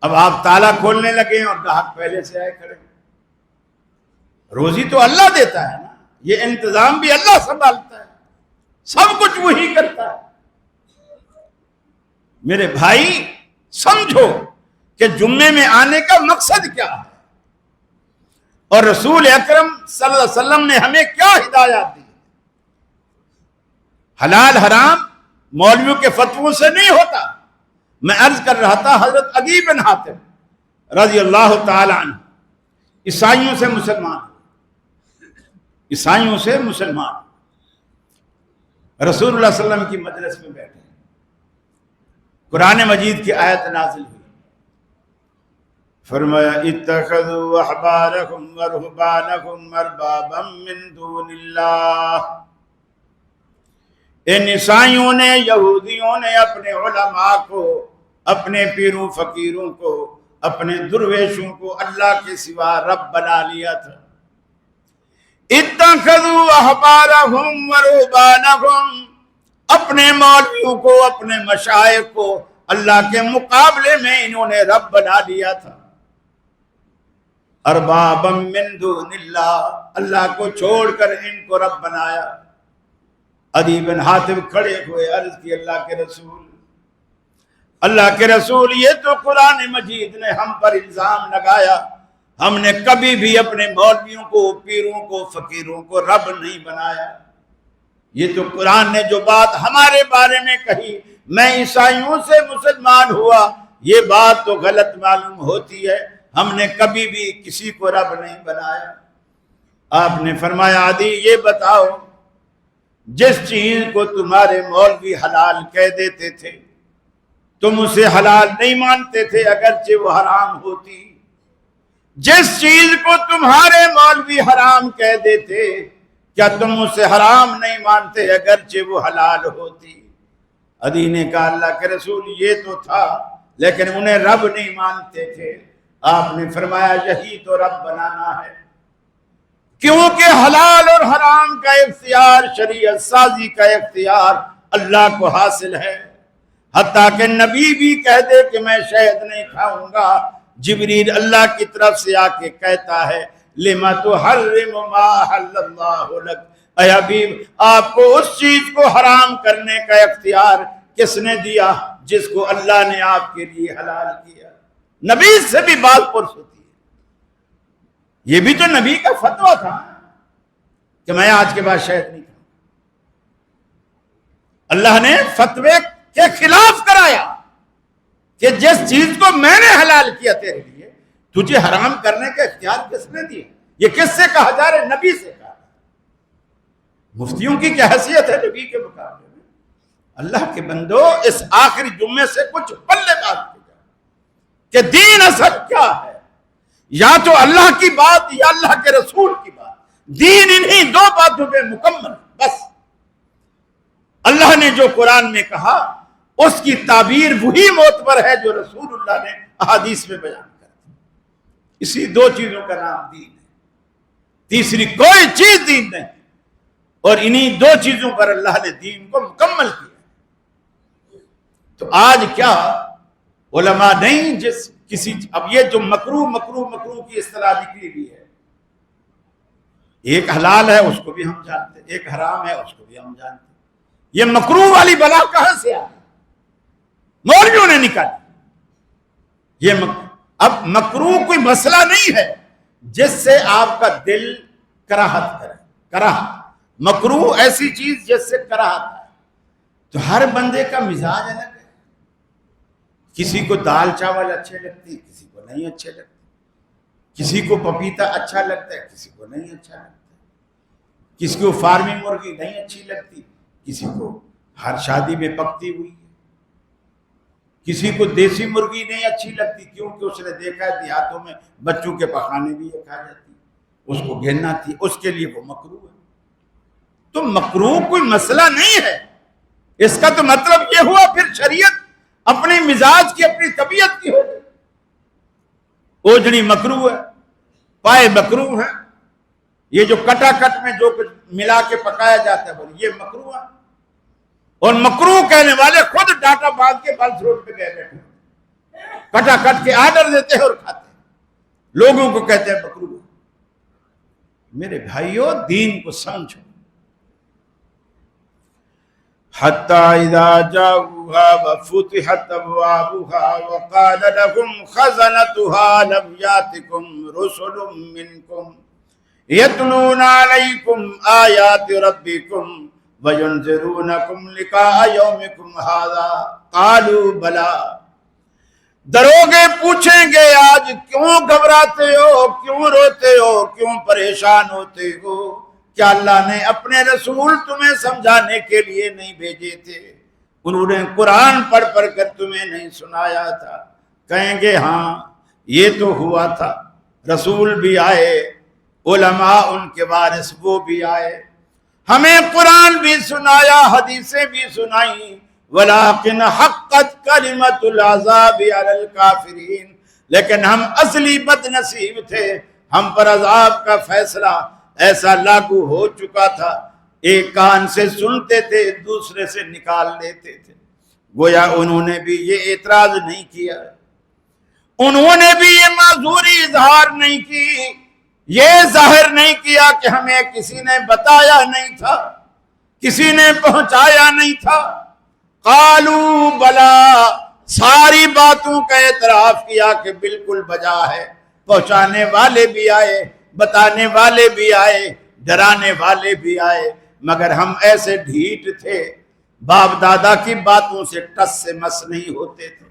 اب آپ تالا کھولنے لگے اور گاہک پہلے سے آئے کھڑے۔ روزی تو اللہ دیتا ہے نا، یہ انتظام بھی اللہ سنبھالتا ہے، سب کچھ وہی کرتا ہے۔ میرے بھائی سمجھو کہ جمعے میں آنے کا مقصد کیا ہے، اور رسول اکرم صلی اللہ علیہ وسلم نے ہمیں کیا ہدایات دی۔ حلال حرام مولویوں کے فتووں سے نہیں ہوتا۔ میں عرض کر رہا تھا، حضرت عدی بن حاتم رضی اللہ تعالی عنہ عیسائیوں سے مسلمان رسول اللہ صلی اللہ علیہ وسلم کی مجلس میں بیٹھے، قرآن مجید کی آیت نازل ہوئی، فرمایا اتخذوا احبارهم ورهبانهم اربابا من دون اللہ۔ ان عیسائیوں نے، یہودیوں نے اپنے علماء کو، اپنے پیروں فقیروں کو، اپنے درویشوں کو اللہ کے سوا رب بنا لیا تھا۔ اتخذوا احبارهم ورهبانهم، اپنے مولویوں کو، اپنے مشائخ کو اللہ کے مقابلے میں انہوں نے رب بنا لیا تھا۔ اربابا من دون اللہ، اللہ کو چھوڑ کر ان کو رب بنایا۔ عدی بن حاتم کھڑے ہوئے، عرض کی اللہ کے رسول یہ تو قرآن مجید نے ہم پر الزام لگایا، ہم نے کبھی بھی اپنے مولویوں کو، پیروں کو، فقیروں کو رب نہیں بنایا۔ یہ تو قرآن نے جو بات ہمارے بارے میں کہی، میں عیسائیوں سے مسلمان ہوا، یہ بات تو غلط معلوم ہوتی ہے، ہم نے کبھی بھی کسی کو رب نہیں بنایا۔ آپ نے فرمایا عدی یہ بتاؤ، جس چیز کو تمہارے مولوی حلال کہہ دیتے تھے تم اسے حلال نہیں مانتے تھے اگرچہ وہ حرام ہوتی، جس چیز کو تمہارے مولوی حرام کہہ دیتے کیا تم اسے حرام نہیں مانتے اگرچہ وہ حلال ہوتی؟ عدی نے کہا اللہ کے رسول یہ تو تھا، لیکن انہیں رب نہیں مانتے تھے۔ آپ نے فرمایا یہی تو رب بنانا ہے، کیونکہ حلال اور حرام کا اختیار، شریعت سازی کا اختیار اللہ کو حاصل ہے۔ حتیٰ کہ نبی بھی کہہ دے کہ میں شہد نہیں کھاؤں گا، جبریل اللہ کی طرف سے آ کے کہتا ہے لما تحرم ما احل اللہ لک، اے حبیب آپ کو اس چیز کو حرام کرنے کا اختیار کس نے دیا جس کو اللہ نے آپ کے لیے حلال کیا؟ نبی سے بھی بات پرس ہوتی ہے۔ یہ بھی تو نبی کا فتویٰ تھا کہ میں آج کے بعد شہد نہیں کھاؤں۔ اللہ نے فتوے کے خلاف کرایا کہ جس چیز کو میں نے حلال کیا تیرے لیے تجھے حرام کرنے کا اختیار کس نے دیا؟ یہ کس سے کہا جا رہا ہے؟ نبی سے کہا۔ مفتیوں کی کیا حیثیت ہے نبی کے مقابلے میں؟ اللہ کے بندو اس آخری جمعے سے کچھ پلے بات کی جائے کہ دین اصل کیا ہے، یا تو اللہ کی بات یا اللہ کے رسول کی بات۔ دین انہی دو باتوں پہ مکمل، بس اللہ نے جو قرآن میں کہا اس کی تعبیر وہی معتبر ہے جو رسول اللہ نے احادیث میں بیان کر دی۔ اسی دو چیزوں کا نام دین ہے، تیسری کوئی چیز دین نہیں۔ اور انہی دو چیزوں پر اللہ نے دین کو مکمل کیا۔ تو آج کیا علماء نہیں اب یہ جو مکروہ کی اصطلاح نکلی ہوئی ہے، ایک حلال ہے اس کو بھی ہم جانتے ہیں، ایک حرام ہے اس کو بھی ہم جانتے ہیں، یہ مکروہ والی بلا کہاں سے آئی؟ مولویوں نے نکالی۔ اب مکروہ کوئی مسئلہ نہیں ہے جس سے آپ کا دل کراہت کرے، کراہت مکروہ ایسی چیز جس سے کراہت ہے۔ تو ہر بندے کا مزاج الگ ہے، کسی کو دال چاول اچھے لگتی، کسی کو نہیں اچھے لگتے، کسی کو پپیتا اچھا لگتا ہے، کسی کو نہیں اچھا لگتا، کسی کو فارمی مرغی نہیں اچھی لگتی، کسی کو ہر شادی میں پکتی ہوئی ہے، کسی کو دیسی مرغی نہیں اچھی لگتی کیونکہ اس نے دیکھا ہے دیہاتوں میں بچوں کے پخانے بھی یہ کھا جاتی، اس کو گھننا تھی، اس کے لیے وہ مکروہ ہے۔ تو مکروہ کوئی مسئلہ نہیں ہے، اس کا تو مطلب یہ ہوا پھر شریعت اپنی مزاج کی، اپنی طبیعت کی ہو گئی۔ اوجڑی مکروہ ہے، پائے مکروہ ہیں، یہ جو کٹا کٹ میں جو کچھ ملا کے پکایا جاتا ہے بولے یہ مکروہ ہے، اور مکروہ کہنے والے خود ڈاٹا باندھ کے بلس روڈ پہ گئے بیٹھے کٹا کٹ کے آرڈر دیتے ہیں اور کھاتے ہیں، لوگوں کو کہتے ہیں مکروہ۔ میرے بھائیو دین کو سمجھو۔ حَتَّى إِذَا جَاءُوهَا وَفُتِحَتْ أَبْوَابُهَا وَقَالَ لَهُمْ خَزَنَتُهَا لَمْ يَأْتِكُمْ رُسُلٌ مِّنكُمْ يَتْلُونَ عَلَيْكُمْ آيَاتِ رَبِّكُمْ وَيُنذِرُونَكُمْ لِقَاءَ يَوْمِكُمْ هَٰذَا قَالُوا بَلَىٰ۔ دروگے پوچھیں گے آج کیوں گھبراتے ہو، کیوں روتے ہو، کیوں پریشان ہوتے ہو؟ کیا اللہ نے اپنے رسول تمہیں سمجھانے کے لیے نہیں بھیجے تھے؟ انہوں نے قرآن پڑھ پڑھ کر تمہیں نہیں سنایا تھا؟ کہیں گے ہاں یہ تو ہوا تھا، رسول بھی آئے، علماء ان کے وارث وہ بھی آئے، ہمیں قرآن بھی سنایا، حدیثیں بھی سنائیں، وَلَٰكِنْ حَقَّتْ كَلِمَةُ الْعَذَابِ عَلَى الْكَافِرِينَ، لیکن ہم اصلی بد نصیب تھے، ہم پر عذاب کا فیصلہ ایسا لاگو ہو چکا تھا، ایک کان سے سنتے تھے دوسرے سے نکال لیتے تھے۔ گویا انہوں نے بھی یہ اعتراض نہیں کیا، انہوں نے بھی یہ معذوری اظہار نہیں کی، یہ ظاہر نہیں کیا کہ ہمیں کسی نے بتایا نہیں تھا، کسی نے پہنچایا نہیں تھا۔ قالوا بلا، ساری باتوں کا اعتراف کیا کہ بالکل بجا ہے، پہنچانے والے بھی آئے، بتانے والے بھی آئے، ڈرانے والے بھی آئے، مگر ہم ایسے ڈھیٹ تھے، باپ دادا کی باتوں سے ٹس سے مس نہیں ہوتے تھے۔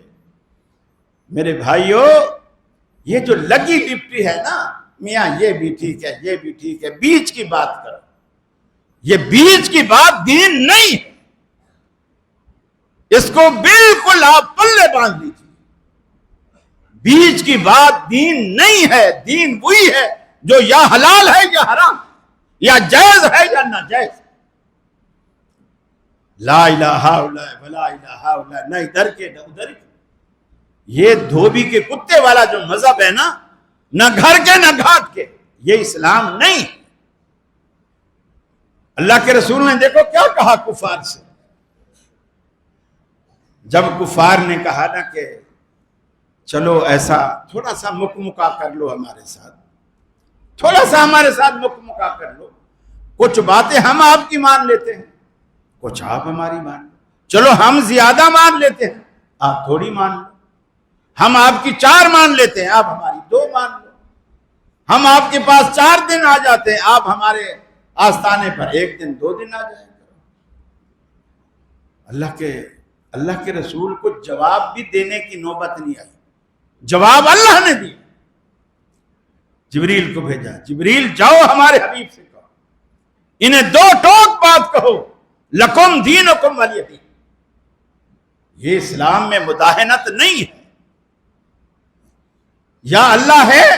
میرے بھائیو یہ جو لگی لپٹی ہے نا، میاں یہ بھی ٹھیک ہے، یہ بھی ٹھیک ہے، بیچ کی بات کرو، یہ بیچ کی بات دین نہیں ہے، اس کو بالکل آپ پلے باندھ لیجیے۔ بیچ کی بات دین نہیں ہے، دین وہی ہے جو یا حلال ہے یا حرام، یا جائز ہے یا ناجائز۔ لا الہ الا ولا الہ الا، نہ ادھر کے نہ ادھر کے، یہ دھوبی کے کتے والا جو مذہب ہے نا، نہ گھر کے نہ گھاٹ کے، یہ اسلام نہیں۔ اللہ کے رسول نے دیکھو کیا کہا کفار سے، جب کفار نے کہا نا کہ چلو ایسا تھوڑا سا مکمکا کر لو ہمارے ساتھ، تھوڑا سا ہمارے ساتھ مکمکا کر لو، کچھ باتیں ہم آپ کی مان لیتے ہیں، کچھ آپ ہماری مان لو، چلو ہم زیادہ مان لیتے ہیں، آپ تھوڑی مان لو، ہم آپ کی 4 مان لیتے ہیں، آپ ہماری 2 مان لو، ہم آپ کے پاس 4 دن آ جاتے ہیں، آپ ہمارے آستانے پر 1 دن 2 دن آ جائیں گے۔ اللہ کے رسول کو جواب بھی دینے کی نوبت نہیں آئی، جواب اللہ نے دیا، جبریل کو بھیجا، جبریل جاؤ ہمارے حبیب سے کہو، انہیں 2 ٹوک بات کہو، لکم دینکم ولی دین۔ یہ اسلام میں مداہنت نہیں ہے، یا اللہ ہے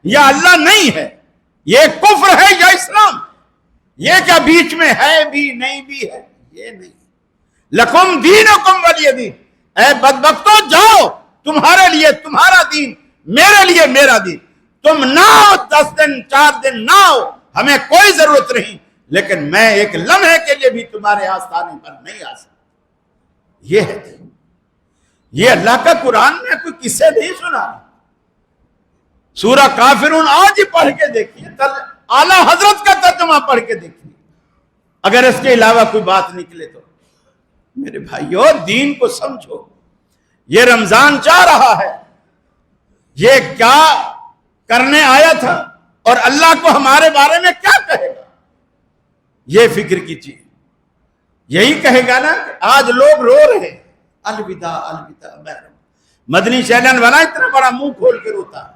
یا اللہ نہیں ہے، یہ کفر ہے یا اسلام، یہ کیا بیچ میں ہے بھی نہیں بھی ہے، یہ نہیں۔ لکم دینکم ولی دین، اے بدبختو جاؤ، تمہارے لیے تمہارا دین، میرے لیے میرا دین، تم نہ آؤ 10 دن 4 دن نہ آؤ، ہمیں کوئی ضرورت نہیں، لیکن میں ایک لمحے کے لیے بھی تمہارے آستانے پر نہیں آ سکتا. یہ ہے دین. یہ اللہ کا قرآن میں کوئی قصے نہیں سنا. سورہ کافرون آج ہی پڑھ کے دیکھیے, اعلیٰ حضرت کا ترجمہ پڑھ کے دیکھیے, اگر اس کے علاوہ کوئی بات نکلے تو. میرے بھائیو, دین کو سمجھو. یہ رمضان جا رہا ہے, یہ کیا کرنے آیا تھا اور اللہ کو ہمارے بارے میں کیا کہے گا, یہ فکر کیجیے. یہی کہے گا نا کہ آج لوگ رو رہے ہیں, الوداع الوداع محرم. مدنی چینل والا اتنا بڑا منہ کھول کے روتا ہے,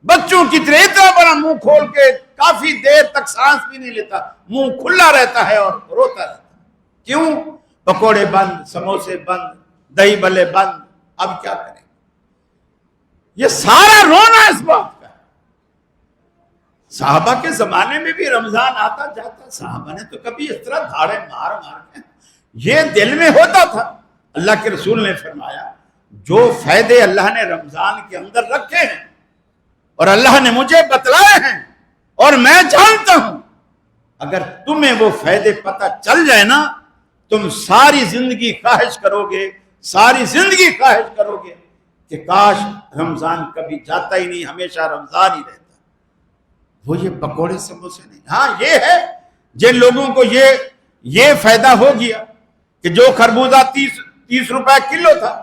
بچوں کی طرح اتنا بڑا منہ کھول کے کافی دیر تک سانس بھی نہیں لیتا, منہ کھلا رہتا ہے اور روتا رہتا ہے. کیوں؟ پکوڑے بند, سموسے بند, دہی بلے بند. اب کیا کریں؟ یہ سارا رونا اس بات کا ہے. صحابہ کے زمانے میں بھی رمضان آتا جاتا, صحابہ نے تو کبھی اس طرح دھاڑے مار مار کے, یہ دل میں ہوتا تھا. اللہ کے رسول نے فرمایا جو فائدے اللہ نے رمضان کے اندر رکھے ہیں اور اللہ نے مجھے بتلائے ہیں اور میں جانتا ہوں, اگر تمہیں وہ فائدے پتہ چل جائے نا, تم ساری زندگی خواہش کرو گے, ساری زندگی خواہش کرو گے کہ کاش رمضان کبھی جاتا ہی نہیں, ہمیشہ رمضان ہی رہتا. وہ یہ پکوڑے سموسے نہیں. ہاں یہ ہے جن لوگوں کو یہ فائدہ ہو گیا کہ جو خربوزہ 30 روپے کلو تھا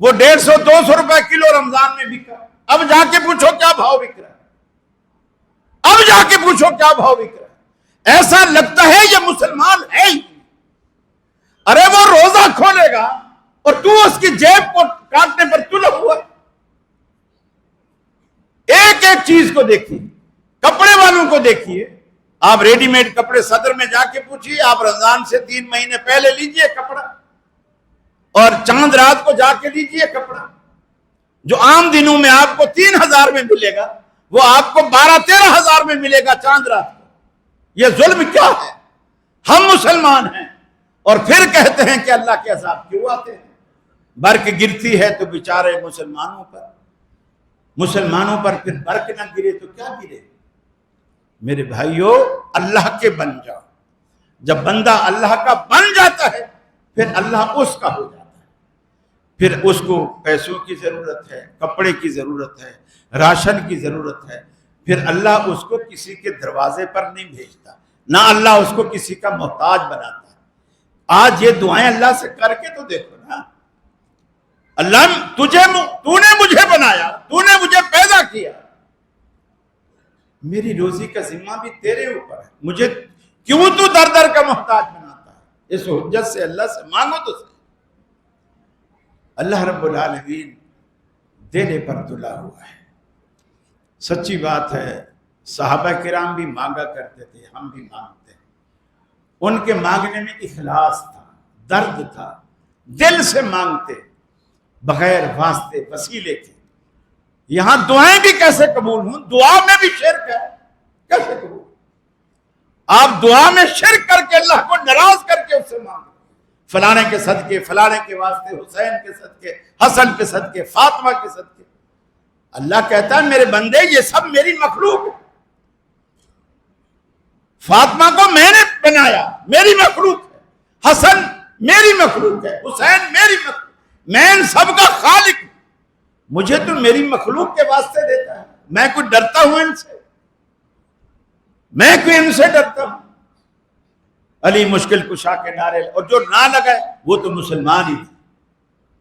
وہ 150-200 روپے کلو رمضان میں بکا. اب جا کے پوچھو کیا بھاؤ بک رہا ہے, اب جا کے پوچھو کیا بھاؤ بک رہا ہے. ایسا لگتا ہے یہ مسلمان ہے ہی. ارے وہ روزہ کھولے گا اور تو اس کی جیب کو کاٹنے پر تلا ہوا. ایک ایک چیز کو دیکھیے, کپڑے والوں کو دیکھیے. آپ ریڈی میڈ کپڑے صدر میں جا کے پوچھیے, آپ رمضان سے 3 مہینے پہلے لیجئے کپڑا اور چاند رات کو جا کے لیجئے کپڑا. جو عام دنوں میں آپ کو 3000 میں ملے گا وہ آپ کو 12-13 ہزار میں ملے گا چاند رات کو. یہ ظلم کیا ہے؟ ہم مسلمان ہیں اور پھر کہتے ہیں کہ اللہ کے عذاب کیوں آتے ہیں. برق گرتی ہے تو بیچارے مسلمانوں پر پھر برق نہ گرے تو کیا گرے. میرے بھائیو, اللہ کے بن جاؤ. جب بندہ اللہ کا بن جاتا ہے پھر اللہ اس کا ہو جاتا ہے. پھر اس کو پیسوں کی ضرورت ہے, کپڑے کی ضرورت ہے, راشن کی ضرورت ہے. پھر اللہ اس کو کسی کے دروازے پر نہیں بھیجتا, نہ اللہ اس کو کسی کا محتاج بناتا ہے. آج یہ دعائیں اللہ سے کر کے تو دیکھو نا. اللہ تو نے مجھے بنایا, تو نے مجھے پیدا کیا, میری روزی کا ذمہ بھی تیرے اوپر ہے, مجھے کیوں تو در در کا محتاج بناتا ہے. اس حجت سے اللہ سے مانگو تو صحیح. اللہ رب العالمین دینے پر تلا ہوا ہے. سچی بات ہے, صحابہ کرام بھی مانگا کرتے تھے, ہم بھی مانگتے ہیں. ان کے مانگنے میں اخلاص تھا, درد تھا, دل سے مانگتے بغیر واسطے وسیلے کے. یہاں دعائیں بھی کیسے قبول ہوں؟ دعا میں بھی شرک ہے, کیسے قبول؟ آپ دعا میں شرک کر کے اللہ کو ناراض کر کے اس سے مانگو, فلانے کے صدقے, فلانے کے واسطے, حسین کے صدقے, حسن کے صدقے, فاطمہ کے صدقے. اللہ کہتا ہے میرے بندے یہ سب میری مخلوق ہے. فاطمہ کو میں نے بنایا, میری مخلوق ہے. حسن میری مخلوق ہے, حسین میری مخلوق, میں ان سب کا خالق ہوں. مجھے تو میری مخلوق کے واسطے دیتا ہے. میں کوئی ڈرتا ہوں ان سے؟ میں کوئی ان سے ڈرتا ہوں؟ علی مشکل کشا کے نعرے, اور جو نہ لگائے وہ تو مسلمان ہی نہیں.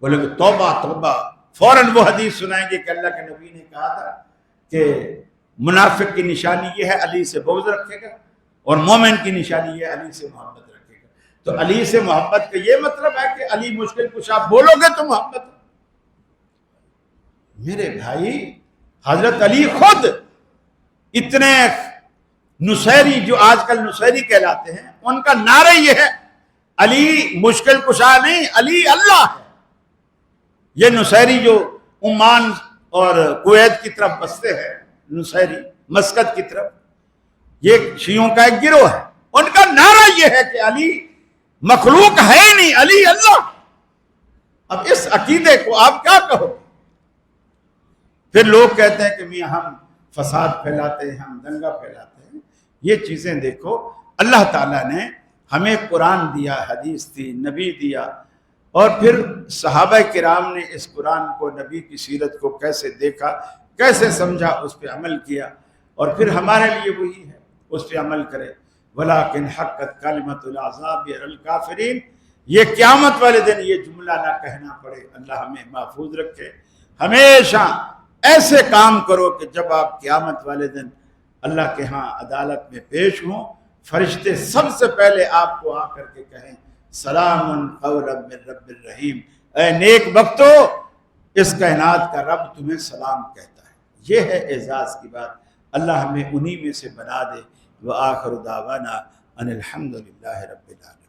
بولے کہ توبہ توبہ, فوراً وہ حدیث سنائیں گے کہ اللہ کے نبی نے کہا تھا کہ منافق کی نشانی یہ ہے علی سے بغض رکھے گا, اور مومن کی نشانی یہ ہے علی سے محبت رکھے گا. تو علی سے محبت کا یہ مطلب ہے کہ علی مشکل کشا بولو گے تو محبت. میرے بھائی, حضرت علی خود اتنے نصیری, جو آج کل نصیری کہلاتے ہیں, ان کا نعرہ یہ ہے علی مشکل کشا نہیں, علی اللہ ہے. یہ نصیری جو عمان اور کویت کی طرف بستے ہیں, نصیری مسقط کی طرف, یہ شیعوں کا ایک گروہ ہے. ان کا نعرہ یہ ہے کہ علی مخلوق ہے ہی نہیں, علی اللہ. اب اس عقیدے کو آپ کیا کہو؟ پھر لوگ کہتے ہیں کہ میاں ہم فساد پھیلاتے ہیں, ہم دنگا پھیلاتے ہیں. یہ چیزیں دیکھو, اللہ تعالیٰ نے ہمیں قرآن دیا، حدیث دی، نبی دیا، اور پھر صحابہ کرام نے اس قرآن کو، نبی کی سیرت کو کیسے دیکھا، کیسے سمجھا، اس پہ عمل کیا، اور پھر ہمارے لیے وہی ہے اس پہ عمل کرے۔ وَلَٰكِنْ حَقَّتْ كَلِمَةُ الْعَذَابِ عَلَى الْكَافِرِينَ، یہ قیامت والے دن یہ جملہ نہ کہنا پڑے۔ اللہ ہمیں محفوظ رکھے۔ ہمیشہ ایسے کام کرو کہ جب آپ قیامت والے دن اللہ کے ہاں عدالت میں پیش ہوں، فرشتے سب سے پہلے آپ کو آ کر کے کہیں سلام قولا من رب الرحیم، اے نیک بختو، اس کائنات کا رب تمہیں سلام کہتا ہے۔ یہ ہے اعزاز کی بات۔ اللہ ہمیں انہی میں سے بنا دے۔ وآخر دعوانا ان الحمد للہ رب العالمین۔